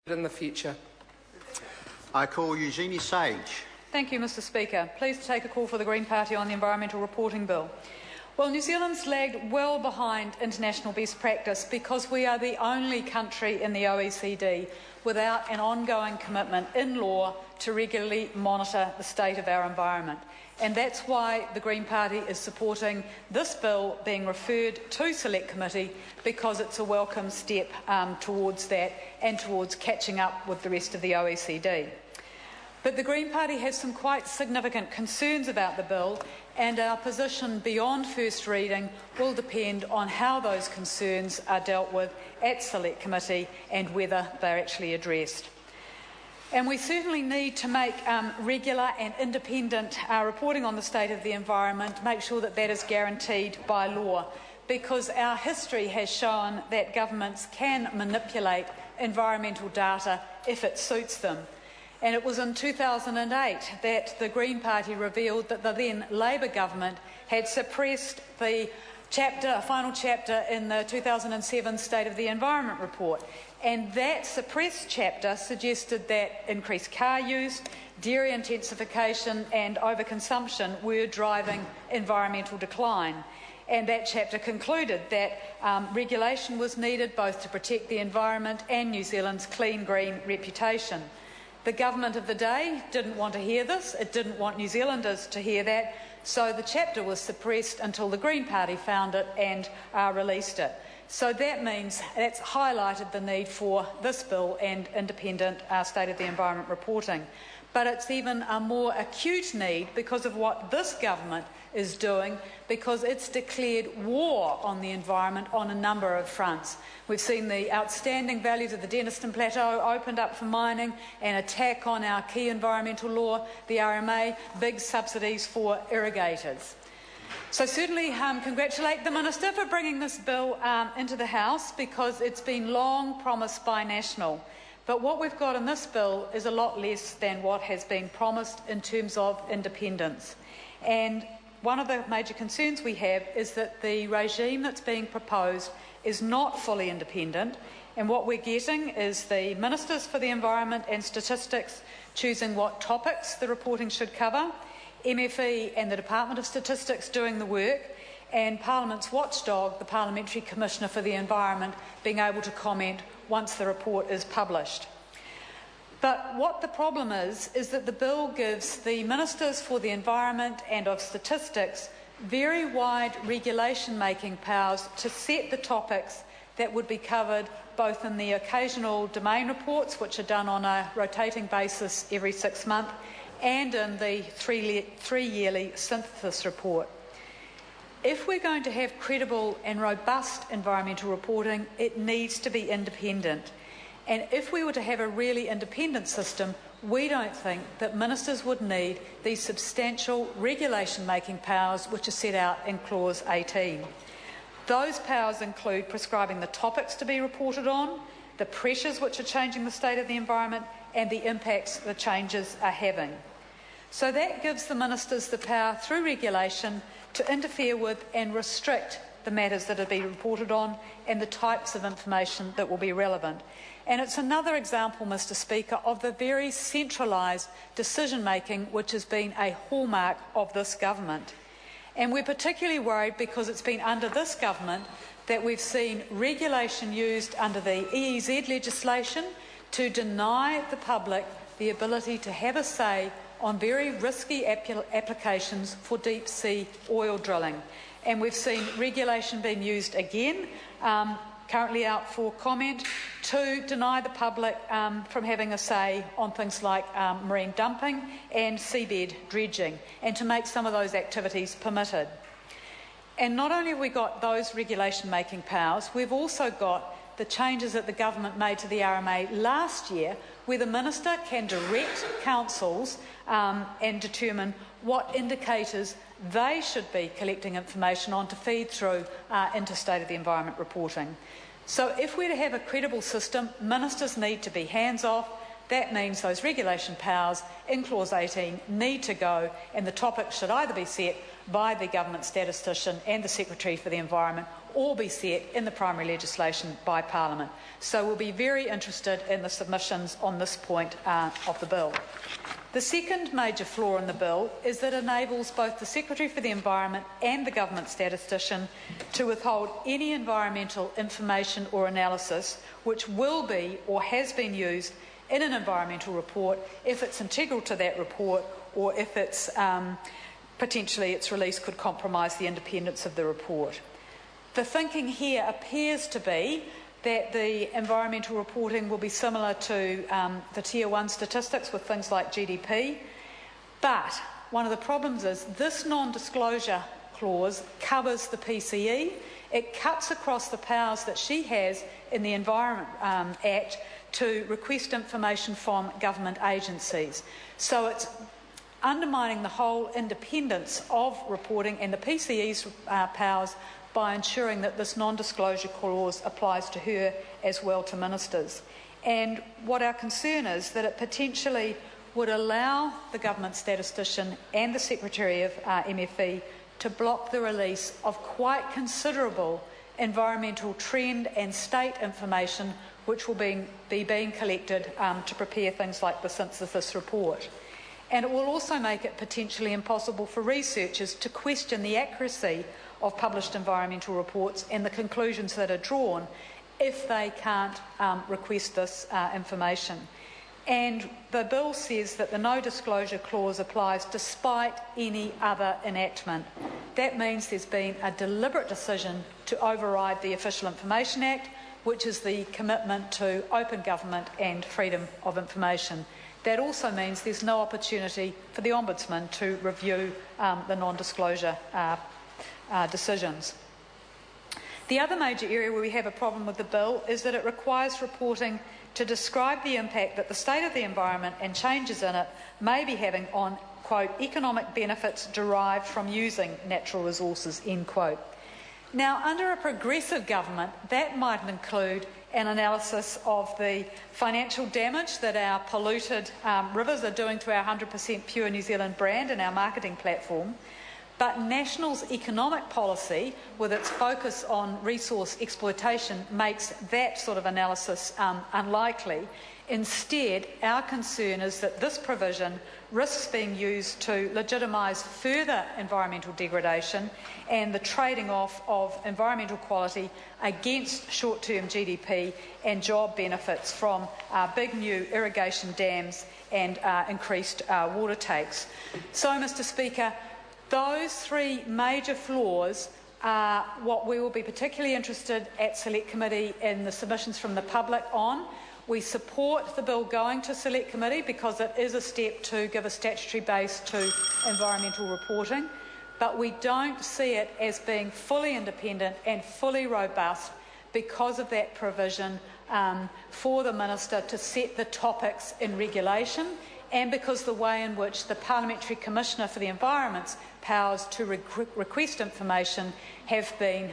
in the future. I call Eugenie Sage. Thank you, Mr Speaker. Pleased to take a call for the Green Party on the Environmental Reporting Bill. Well, New Zealand's lagged well behind international best practice because we are the only country in the OECD without an ongoing commitment in law to regularly monitor the state of our environment. And that's why the Green Party is supporting this bill being referred to Select Committee, because it's a welcome step towards that and towards catching up with the rest of the OECD. But the Green Party has some quite significant concerns about the bill, and our position beyond first reading will depend on how those concerns are dealt with at Select Committee and whether they're actually addressed. And we certainly need to make regular and independent reporting on the state of the environment, make sure that that is guaranteed by law, because our history has shown that governments can manipulate environmental data if it suits them. And it was in 2008 that the Green Party revealed that the then Labour government had suppressed the final chapter in the 2007 State of the Environment report. And that suppressed chapter suggested that increased car use, dairy intensification and overconsumption were driving environmental decline. And that chapter concluded that regulation was needed both to protect the environment and New Zealand's clean green reputation. The government of the day didn't want to hear this. It didn't want New Zealanders to hear that. So the chapter was suppressed until the Green Party found it and released it. So that means that's highlighted the need for this bill and independent state of the environment reporting. But it's even a more acute need because of what this government is doing, because it's declared war on the environment on a number of fronts. We've seen the outstanding values of the Denniston Plateau opened up for mining, an attack on our key environmental law, the RMA, big subsidies for irrigators. So certainly congratulate the Minister for bringing this bill into the House, because it's been long promised by National. But what we've got in this bill is a lot less than what has been promised in terms of independence. And one of the major concerns we have is that the regime that's being proposed is not fully independent, and what we're getting is the Ministers for the Environment and Statistics choosing what topics the reporting should cover, MFE and the Department of Statistics doing the work, and Parliament's watchdog, the Parliamentary Commissioner for the Environment, being able to comment once the report is published. But what the problem is that the bill gives the Ministers for the Environment and of Statistics very wide regulation-making powers to set the topics that would be covered both in the occasional domain reports, which are done on a rotating basis every 6 months, and in the three-yearly synthesis report. If we're going to have credible and robust environmental reporting, it needs to be independent. And if we were to have a really independent system, we don't think that ministers would need these substantial regulation-making powers which are set out in Clause 18. Those powers include prescribing the topics to be reported on, the pressures which are changing the state of the environment, and the impacts the changes are having. So that gives the ministers the power through regulation to interfere with and restrict the matters that are being reported on and the types of information that will be relevant. And it's another example, Mr Speaker, of the very centralised decision-making which has been a hallmark of this government. And we're particularly worried because it's been under this government that we've seen regulation used under the EEZ legislation to deny the public the ability to have a say on very risky applications for deep-sea oil drilling. And we've seen regulation being used again, currently out for comment, to deny the public from having a say on things like marine dumping and seabed dredging, and to make some of those activities permitted. And not only have we got those regulation-making powers, we've also got the changes that the government made to the RMA last year, where the minister can direct councils and determine what indicators they should be collecting information on to feed through into state of the environment reporting. So if we're to have a credible system, ministers need to be hands-off, that means those regulation powers in Clause 18 need to go, and the topic should either be set by the government statistician and the Secretary for the Environment, or be set in the primary legislation by Parliament. So we'll be very interested in the submissions on this point of the bill. The second major flaw in the bill is that it enables both the Secretary for the Environment and the government statistician to withhold any environmental information or analysis which will be or has been used in an environmental report if it's integral to that report, or if it's potentially its release could compromise the independence of the report. The thinking here appears to be that the environmental reporting will be similar to the Tier 1 statistics with things like GDP, but one of the problems is this non-disclosure clause covers the PCE. It cuts across the powers that she has in the Environment Act to request information from government agencies. So it's undermining the whole independence of reporting and the PCE's powers by ensuring that this non-disclosure clause applies to her as well to ministers. And what our concern is that it potentially would allow the government statistician and the Secretary of MFE to block the release of quite considerable environmental trend and state information which will be being collected to prepare things like the synthesis report. And it will also make it potentially impossible for researchers to question the accuracy of published environmental reports and the conclusions that are drawn if they can't request this information. And the bill says that the no disclosure clause applies despite any other enactment. That means there's been a deliberate decision to override the Official Information Act, which is the commitment to open government and freedom of information. That also means there's no opportunity for the Ombudsman to review the non-disclosure decisions. The other major area where we have a problem with the bill is that it requires reporting to describe the impact that the state of the environment and changes in it may be having on, quote, economic benefits derived from using natural resources, end quote. Now, under a progressive government, that might include an analysis of the financial damage that our polluted rivers are doing to our 100% pure New Zealand brand and our marketing platform. But National's economic policy, with its focus on resource exploitation, makes that sort of analysis unlikely. Instead, our concern is that this provision risks being used to legitimise further environmental degradation and the trading off of environmental quality against short-term GDP and job benefits from big new irrigation dams and increased water takes. So, Mr Speaker, those three major flaws are what we will be particularly interested at Select Committee in the submissions from the public on. We support the bill going to Select Committee because it is a step to give a statutory base to environmental reporting, but we don't see it as being fully independent and fully robust because of that provision for the Minister to set the topics in regulation, and because the way in which the Parliamentary Commissioner for the Environment's powers to request information have been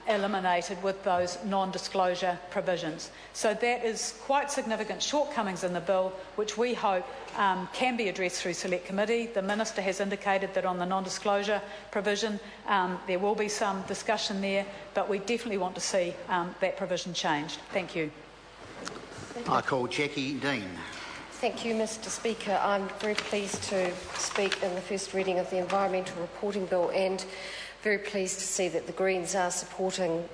eliminated with those non-disclosure provisions. So that is quite significant shortcomings in the bill, which we hope can be addressed through Select Committee. The Minister has indicated that on the non-disclosure provision there will be some discussion there, but we definitely want to see that provision changed. Thank you. I call Jackie Dean. Thank you, Mr Speaker. I'm very pleased to speak in the first reading of the Environmental Reporting Bill and very pleased to see that the Greens are supporting